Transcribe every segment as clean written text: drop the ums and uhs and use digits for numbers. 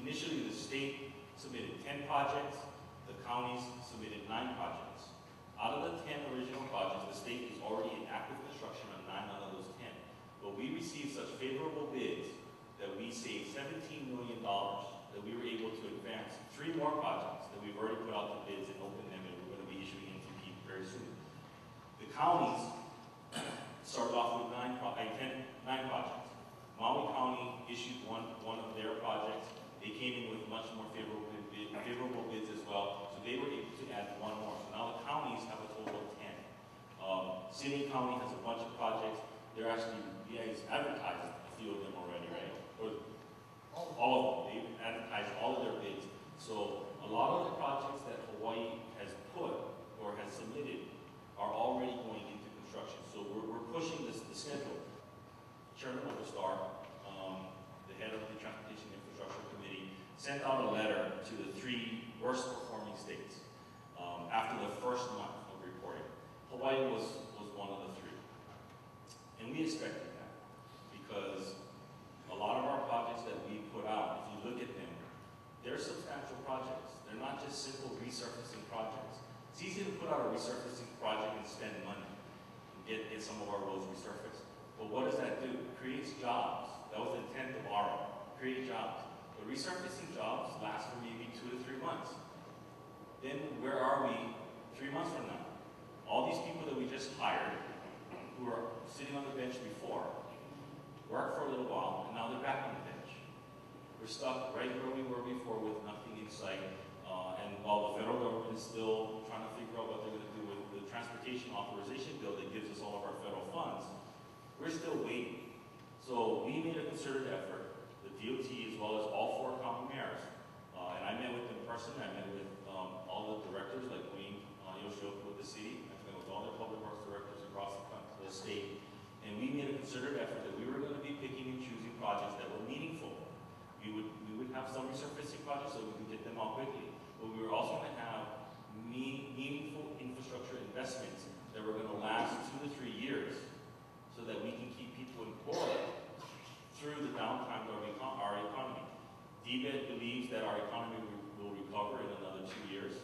Initially, the state submitted 10 projects, the counties submitted 9 projects. Out of the 10 original projects, the state is already in active construction on 9 out of those 10. But we received such favorable bids that we saved $17 million, that we were able to advance 3 more projects that we've already put out the bids and opened them, and we're going to be issuing NTP very soon. The counties started off with 9 projects. Maui County issued one of their projects. They came in with much more favorable bids as well, so they were able to add 1 more. So now the counties have a total of 10. City County has a bunch of projects. They're actually, you guys advertised a few of them already, right? Or all of them. They've advertised all of their bids. So a lot of the projects that Hawaii has put or has submitted are already going into construction. So we're pushing the schedule. Chairman Overstar, the head of the Transportation Infrastructure Committee, sent out a letter to the 3 worst performing states after the first month of reporting. Hawaii was one of the 3. And we expected that because a lot of our projects that we put out, if you look at them, they're substantial projects. They're not just simple resurfacing projects. It's easy to put out a resurfacing project and spend money and get some of our roads resurfaced. But what does that do? It creates jobs. That was the intent of ARA, create jobs. But resurfacing jobs last for maybe 2 to 3 months. Then where are we 3 months from now? All these people that we just hired, who were sitting on the bench before, worked for a little while, and now they're back on the bench. We're stuck right where we were before with nothing in sight. And while the federal government is still trying to figure out what they're going to do with the transportation authorization bill that gives us all of our federal funds, we're still waiting. So we made a concerted effort, the DOT as well as all 4 county mayors. And I met with them personally. I met with all the directors like Wayne Yoshioka with the city. I met with all the public works directors across the state. And we made a concerted effort that we were going to be picking and choosing projects that were meaningful. We would have some resurfacing projects so we could get them out quickly. But we were also going to have meaningful infrastructure investments that were going to last 2 to 3 years so that we can keep people employed through the downtime of our economy. DBED believes that our economy will recover in another 2 years.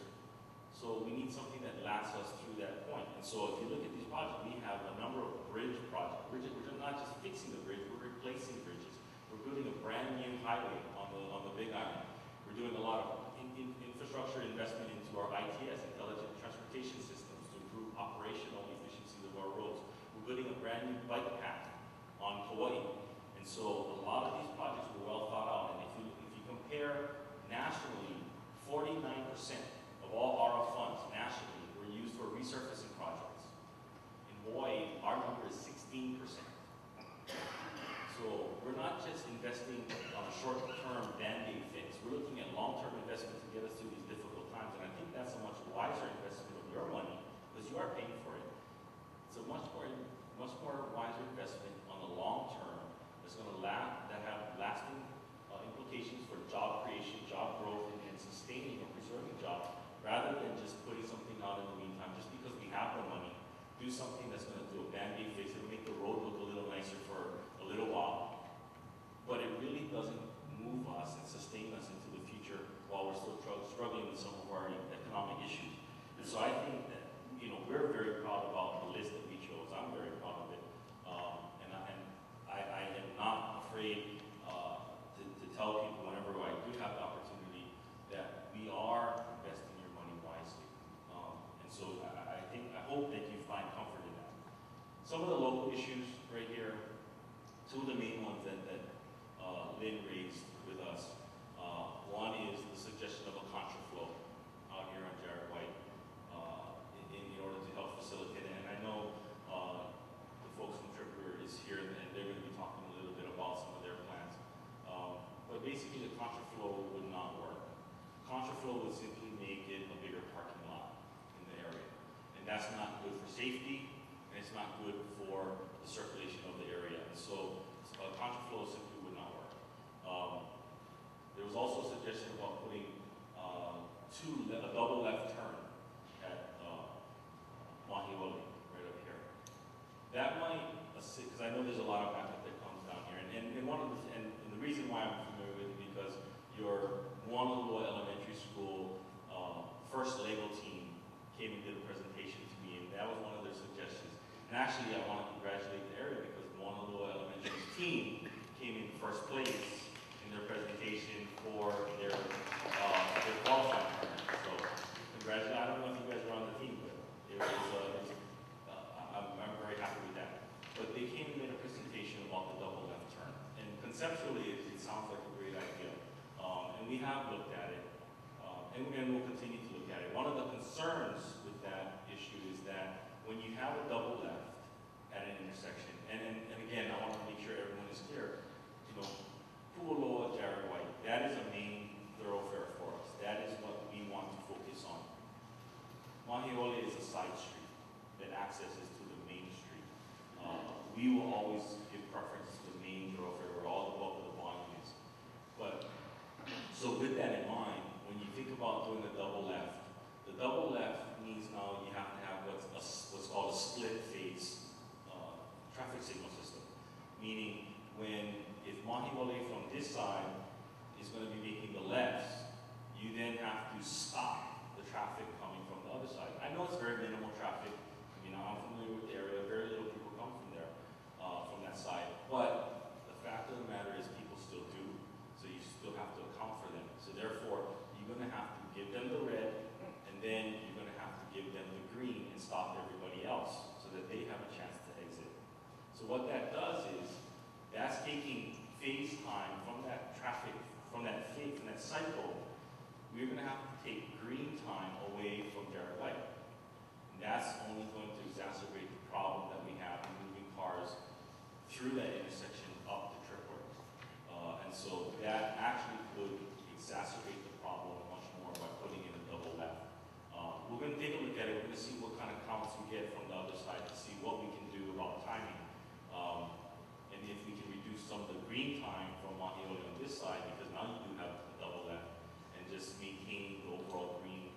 So we need something that lasts us through that point. And so if you look at these projects, we have a number of bridge projects. We're not just fixing the bridge, we're replacing bridges. We're building a brand new highway on the Big Island. We're doing a lot of infrastructure investment into our ITS, Intelligent Transportation Systems, to improve operational efficiencies of our roads. We're building a brand new bike path on Kauai. And so a lot of these projects were well thought out. And if you compare nationally, 49% of all ARA funds nationally were used for resurfacing projects. In Hawaii, our number is 16%. So we're not just investing on a short-term band-aid fix. We're looking at long-term investment to get us through these difficult times. And I think that's a much wiser investment of your money because you are paying for it. It's a much more wiser investment on the long term that's going to have lasting implications for job creation, job growth, and sustaining or preserving jobs, rather than just putting something out in the meantime just because we have the money. Do something that's going to do a band-aid fix. It'll make the road look a little nicer for a little while. But it really doesn't move us and sustain us into the future while we're still struggling with some of our economic issues. And so I think that, we're very proud about the list that we chose. I'm very proud of it. I am not afraid to tell people whenever I do have the opportunity that we are investing your money wisely. And so I hope that you find comfort in that. Some of the local issues right here, 2 of the main ones that Lynn raised with us. One is the suggestion of a contraflow out here on Jared White in order to help facilitate it. And I know the folks from Tripper is here and they're going to be talking a little bit about some of their plans. But basically the contraflow would not work. Contraflow would simply make it a bigger parking lot in the area. And that's not good for safety, and it's not good for the circulation of the area. And so contraflow simply would not work. There was also a suggestion about putting a double left turn at Mahioli, right up here. That might assist, because I know there's a lot of traffic that comes down here, and the reason why I'm familiar with it because your And we have looked at it, and we'll continue to look at it. One of the concerns with that issue is that when you have a double left at an intersection, and again, I want to make sure everyone is clear, you know, Pu'uloa, Jared White, that is a main thoroughfare for us. That is what we want to focus on. Mahiole is a side street that accesses to the main street. We will always give preference to the main thoroughfare where all the bulk of the volume is. But, so with that in mind, when you think about doing a double left, the double left means now you have to have what's called a split phase traffic signal system. Meaning, if Mahiole from this side is going to be making the lefts, you then have to stop the traffic coming from the other side. I know it's very minimal traffic. I mean, I'm familiar with the area. Very little people come from there, from that side. But the fact of the matter is people still do. So you still have to account for them. So therefore, you're going to have to give them the red, and then you're going to have to give them the green and stop everybody else so that they have a chance to exit. So what that does is, that's taking phase time from that traffic, from that cycle. We're going to have to take green time away from Jared White. And that's only going to exacerbate the problem that we have in moving cars through that intersection up to Tripler. And so that actually could exacerbate the problem much more by putting in a double left. We're going to take a look at it. We're going to see what kind of counts we get from the other side to see what we can do about timing. And if we can reduce some of the green time from Mahiole on this side, because now you do have a double left, and just maintaining the overall green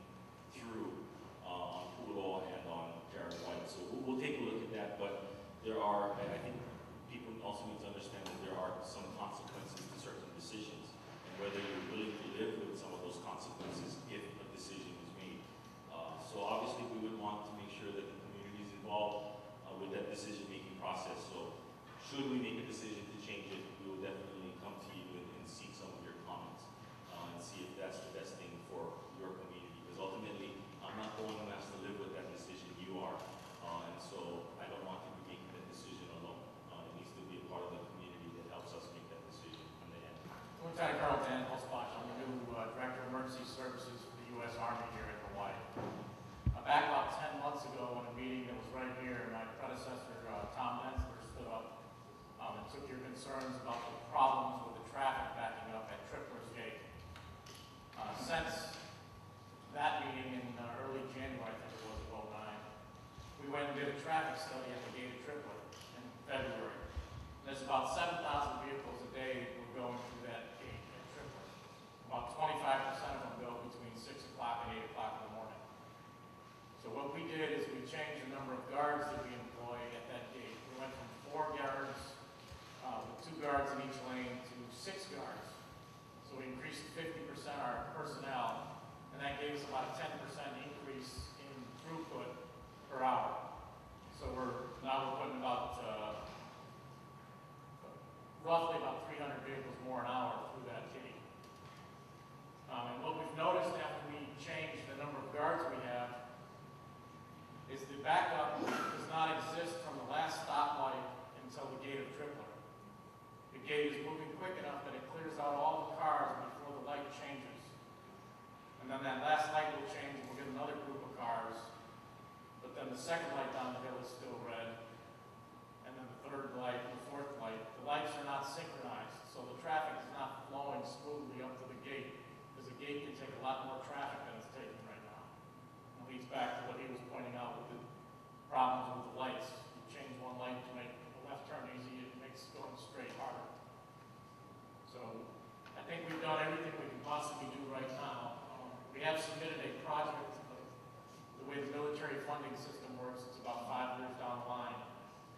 through on Pu'uloa and on Jared White. So we'll take a look at that, but there are, I think people also need to understand that there are some consequences to certain decisions, and whether you're willing to live with some of those consequences if a decision is made. So obviously we would want to make sure that the community is involved with that decision-making process. So should we make a decision to change it, we will definitely come to you and seek some of your comments and see if that's the best thing for your community. Because ultimately, I'm not the one who has to live with that decision, you are. And so I don't want to be making that decision alone. It needs to be a part of the community that helps us make that decision in the end. Lieutenant Colonel Dan Hulsebosch, I'm the new Director of Emergency Services for the U.S. Army here in Hawaii. Back about 10 months ago, in a meeting that was right here, my predecessor, Tom Densler, stood up and took your concerns about the problems with the traffic backing up at Tripler's Gate. Since that meeting in early January, I think it was, of 2009, we went and did a traffic study at the gate of Tripler in February. There's about 7,000 vehicles a day that were going through that gate at Tripler. About 25% of them go between 6 o'clock and 8 o'clock in the morning. So what we did is we changed the number of guards that we employ at that gate. We went from 4 guards with 2 guards in each lane to 6 guards. So we increased 50% our personnel, and that gave us about a 10% increase in throughput per hour. So we're putting about roughly about 300 vehicles more an hour through that gate. And what we've noticed after we changed the number of guards we have is the backup does not exist from the last stoplight until the gate of Tripler. The gate is moving quick enough that it clears out all the cars before the light changes. And then that last light will change and we'll get another group of cars. But then the second light down the hill is still red. And then the third light and the fourth light. The lights are not synchronized, so the traffic is not flowing smoothly up to the gate, because the gate can take a lot more traffic than it's taking right now. It leads back to what he was pointing out with the problems with the lights. You change one light too